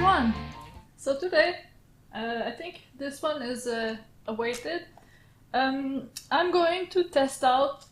everyone! So today, I think this one is awaited. I'm going to test out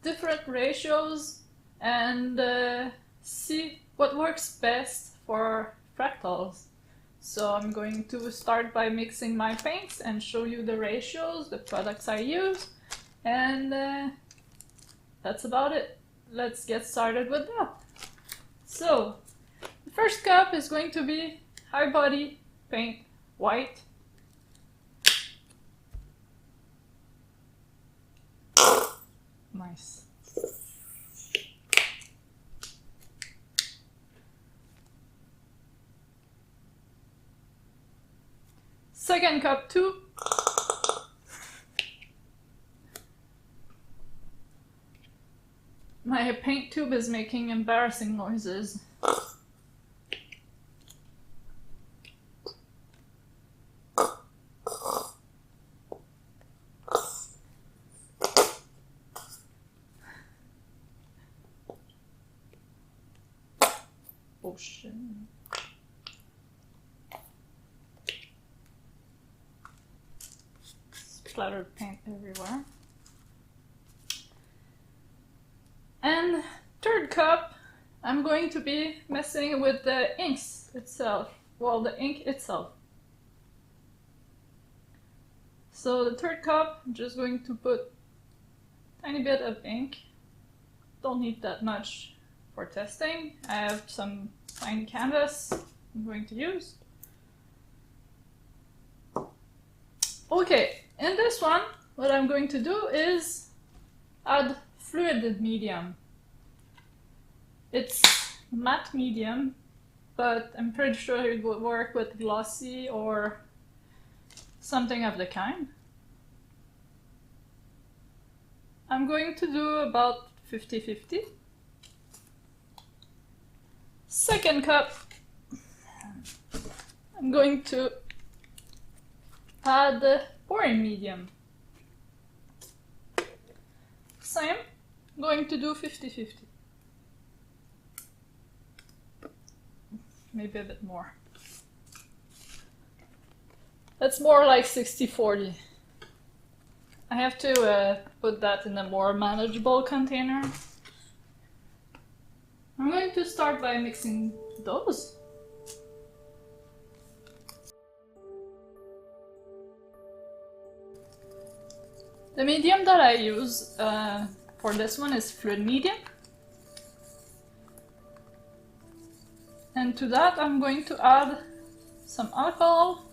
different ratios and see what works best for fractals. So I'm going to start by mixing my paints and show you the ratios, the products I use, and that's about it. Let's get started with that. So, the first cup is going to be high body paint white. Nice. Second cup too. My paint tube is making embarrassing noises. Ocean. Splattered paint everywhere. And third cup, I'm going to be messing with the inks itself. Well, the ink itself. So the third cup, I'm just going to put a tiny bit of ink. Don't need that much for testing. I have some fine canvas I'm going to use. Okay, in this one, what I'm going to do is add fluid medium. It's matte medium, but I'm pretty sure it would work with glossy or something of the kind. I'm going to do about 50-50. Second cup, I'm going to add the pouring medium. Same, I'm going to do 50-50. Maybe a bit more. That's more like 60-40. I have to put that in a more manageable container. I'm going to start by mixing those. The medium that I use for this one is fluid medium. And to that I'm going to add some alcohol.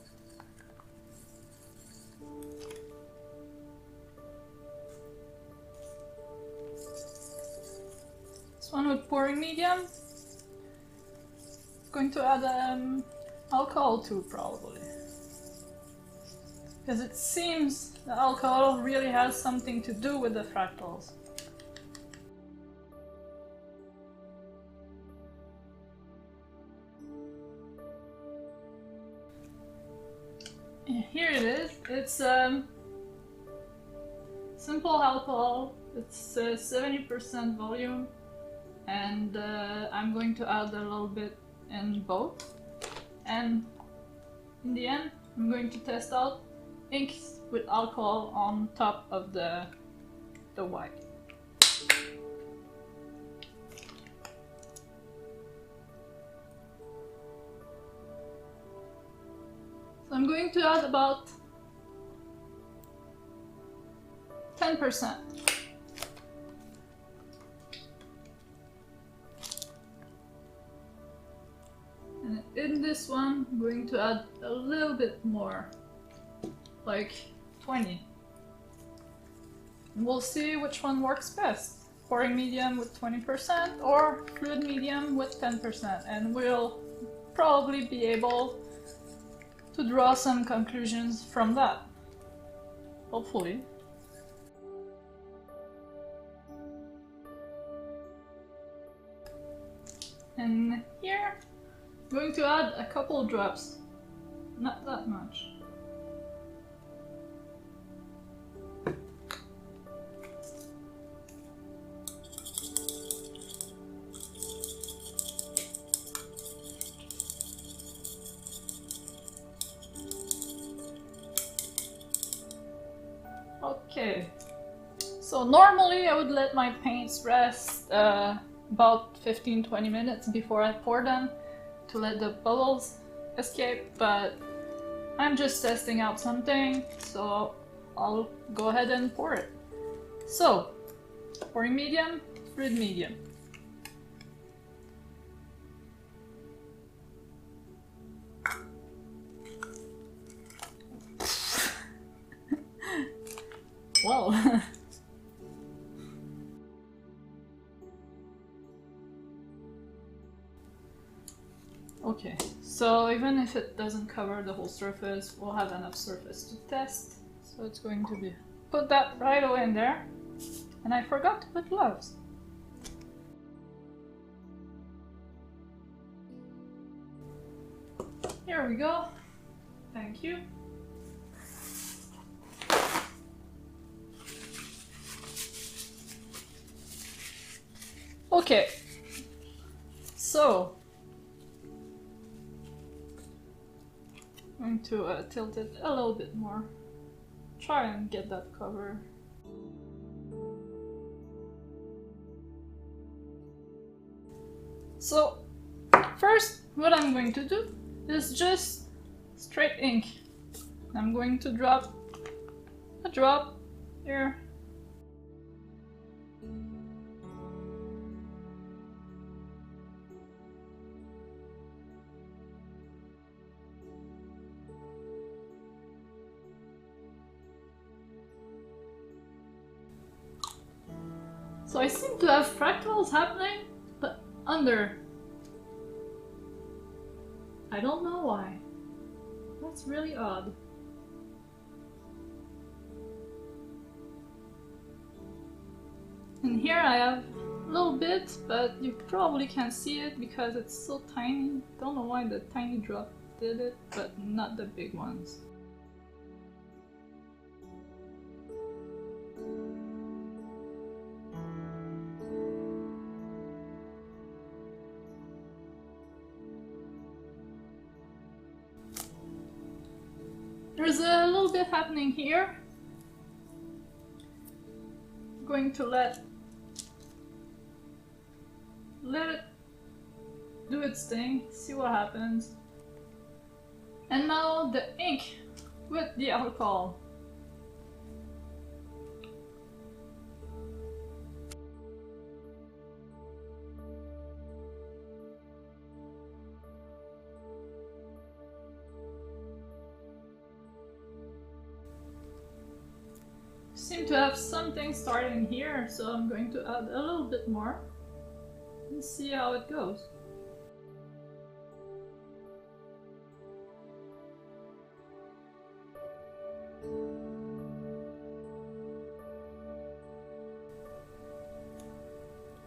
This one with pouring medium. Going to add alcohol too, probably. Because it seems the alcohol really has something to do with the fractals. Here it is. It's simple alcohol. It's 70% volume, and I'm going to add a little bit in both. And in the end, I'm going to test out inks with alcohol on top of the white. So I'm going to add about 10%. And in this one, I'm going to add a little bit more, like 20. And we'll see which one works best. Pouring medium with 20% or fluid medium with 10%. And we'll probably be able to draw some conclusions from that. Hopefully. And here, I'm going to add a couple drops. Not that much. Okay, so normally I would let my paints rest about 15-20 minutes before I pour them to let the bubbles escape, but I'm just testing out something, so I'll go ahead and pour it. So, pouring medium, fluid medium. Well. Okay, so even if it doesn't cover the whole surface, we'll have enough surface to test. So it's going to be... Put that right away in there. And I forgot to put gloves. Here we go. Thank you. Okay, so I'm going to tilt it a little bit more. Try and get that cover. So first, what I'm going to do is just straight ink. I'm going to drop a drop here. So I seem to have fractals happening, but under. I don't know why. That's really odd. And here I have a little bit, but you probably can't see it because it's so tiny. Don't know why the tiny drop did it, but not the big ones. There's a little bit happening here. I'm going to let it do its thing, see what happens. And now the ink with the alcohol. Seem to have something starting here, so I'm going to add a little bit more and see how it goes.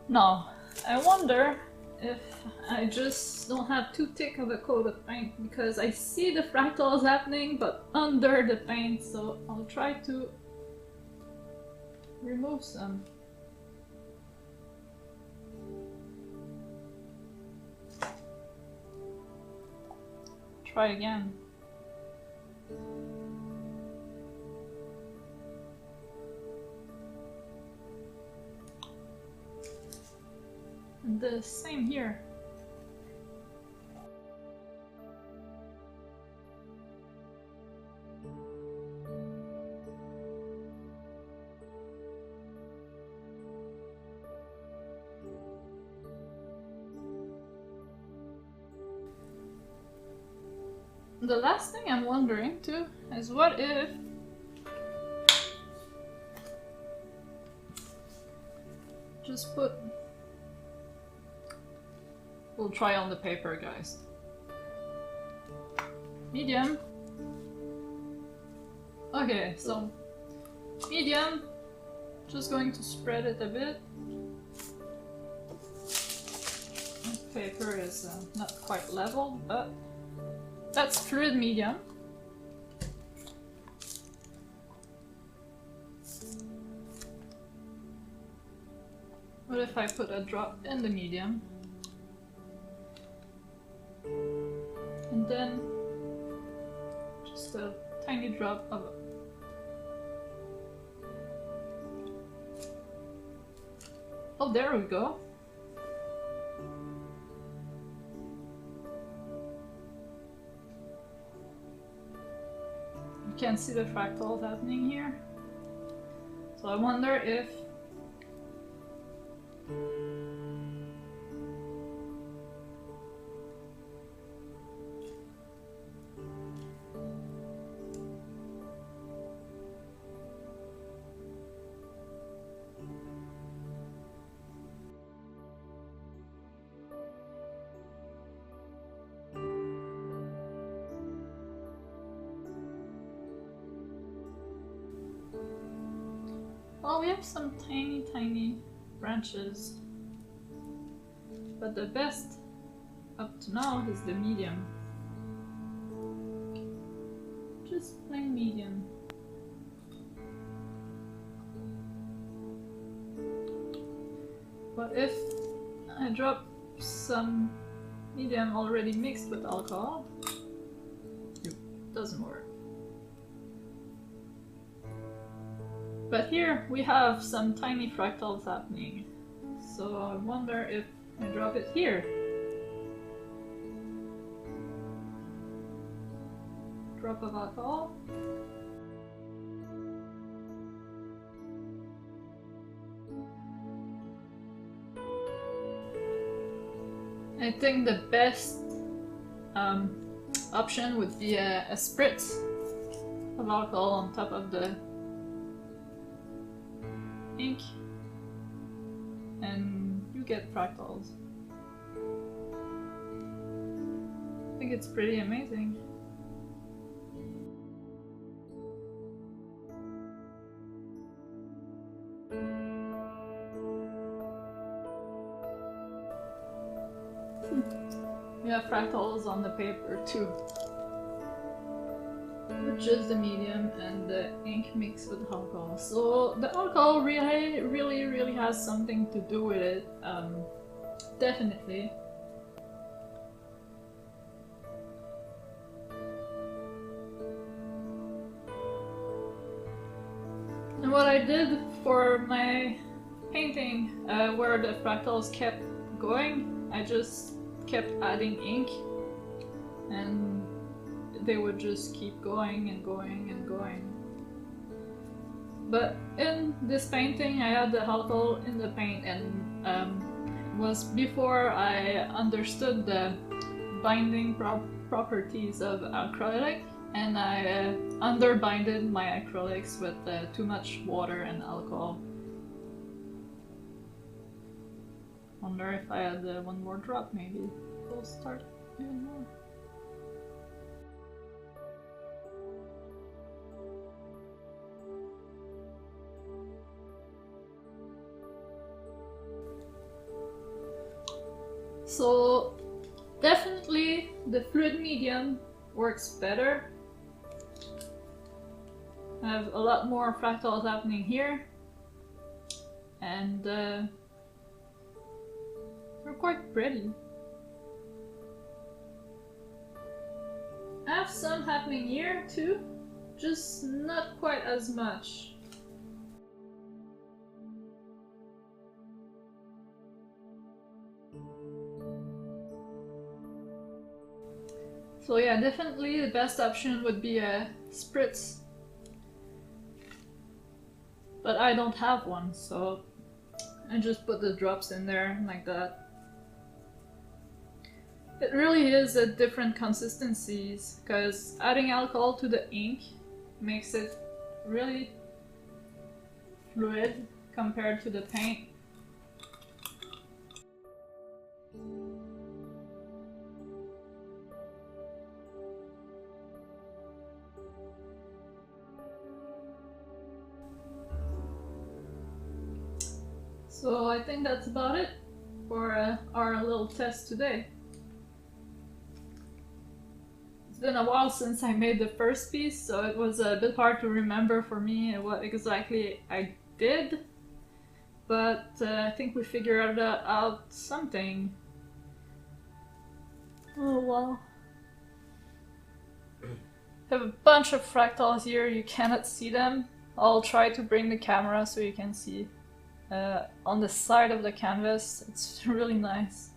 Now, I wonder if I just don't have too thick of a coat of paint, because I see the fractals happening but under the paint, so I'll try to remove some. Try again. And the same here. The last thing I'm wondering too is what if just put, we'll try on the paper, guys. Medium. Okay, so medium, just going to spread it a bit. The paper is not quite level, but that's fluid medium. What if I put a drop in the medium? And then just a tiny drop of Oh, there we go. You can see the fractals happening here. So I wonder if well, we have some tiny branches, but the best up to now is the medium. Just plain medium. But if I drop some medium already mixed with alcohol, it doesn't work. But here we have some tiny fractals happening, so I wonder if I drop it here. Drop of alcohol. I think the best option would be a spritz of alcohol on top of the ink, and you get fractals. I think it's pretty amazing. We have fractals on the paper too, with just the medium and the ink mixed with alcohol. So the alcohol really has something to do with it, definitely. And what I did for my painting, where the fractals kept going, I just kept adding ink, and they would just keep going and going and going. But in this painting I had the alcohol in the paint, and it was before I understood the binding properties of acrylic, and I underbinded my acrylics with too much water and alcohol. Wonder if I had one more drop, maybe it'll start even more. So definitely the fluid medium works better. I have a lot more fractals happening here, and they're quite pretty. I have some happening here too, just not quite as much. So yeah, definitely the best option would be a spritz. But I don't have one, so I just put the drops in there like that. It really is a different consistencies, because adding alcohol to the ink makes it really fluid compared to the paint. So I think that's about it for our little test today. It's been a while since I made the first piece, so it was a bit hard to remember for me what exactly I did. But I think we figured out something. Oh well. I have a bunch of fractals here, you cannot see them. I'll try to bring the camera so you can see. on the side of the canvas. It's really nice.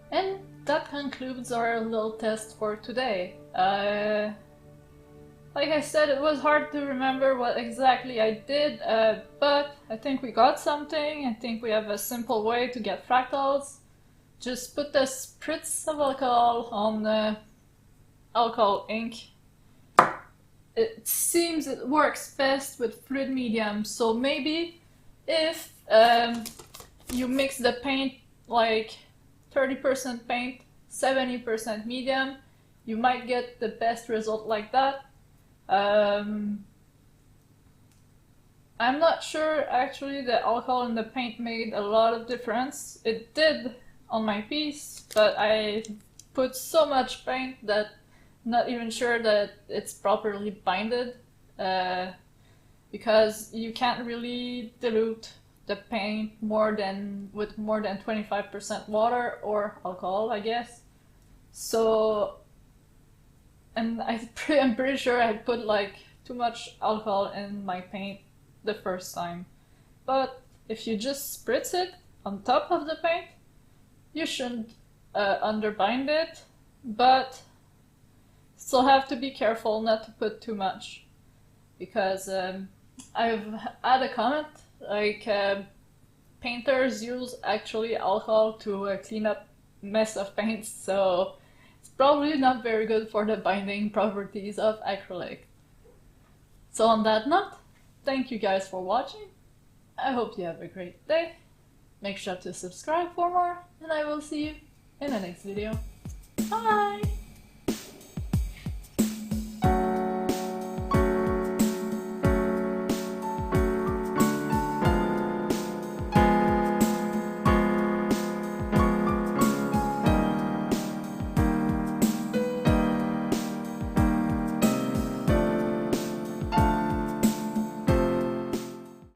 And that concludes our little test for today. Like I said, it was hard to remember what exactly I did, but I think we got something. I think we have a simple way to get fractals. Just put the spritz of alcohol on the alcohol ink. It seems it works best with fluid medium, so maybe if you mix the paint like 30% paint, 70% medium, you might get the best result like that. I'm not sure actually the alcohol in the paint made a lot of difference. It did on my piece, but I put so much paint that I'm not even sure that it's properly binded, because you can't really dilute the paint with more than 25% water or alcohol, I guess. So, and I'm pretty sure I put like too much alcohol in my paint the first time. But if you just spritz it on top of the paint, you shouldn't underbind it, but still have to be careful not to put too much, because I've had a comment like painters use actually alcohol to clean up mess of paint, so it's probably not very good for the binding properties of acrylic. So on that note, thank you guys for watching. I hope you have a great day. Make sure to subscribe for more, and I will see you in the next video. Bye!